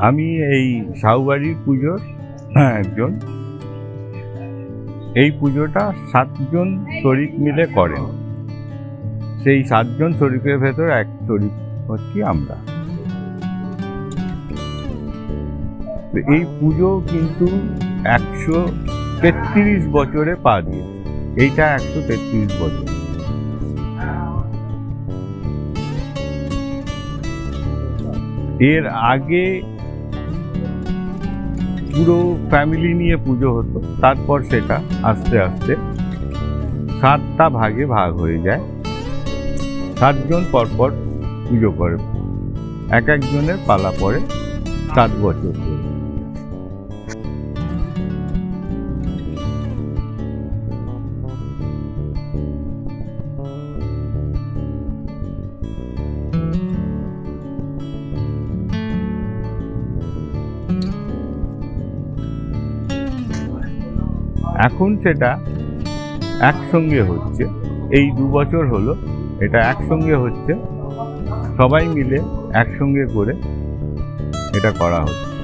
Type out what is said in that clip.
আমি এই সাউবাড়ির পুজোর একজন। এই পুজোটা 7 জন শরিক মিলে করেন। সেই 7 জন শরিকের ভেতর এক শরিক হচ্ছি আমরা। এই পুজো কিন্তু 133 বছরে পা দিয়েছে। এইটা 133 বছর। এর আগে পুরো ফ্যামিলি নিয়ে পুজো হতো, তারপর সেটা আস্তে আস্তে 7টা ভাগে ভাগ হয়ে যায়। 7 জন পরপর পুজো করে, এক একজনের পালা পড়ে 7 বছর ধরে। এখন সেটা একসঙ্গে হচ্ছে, এই 2 বছর হলো এটা একসঙ্গে হচ্ছে, সবাই মিলে একসঙ্গে করে এটা করা হচ্ছে।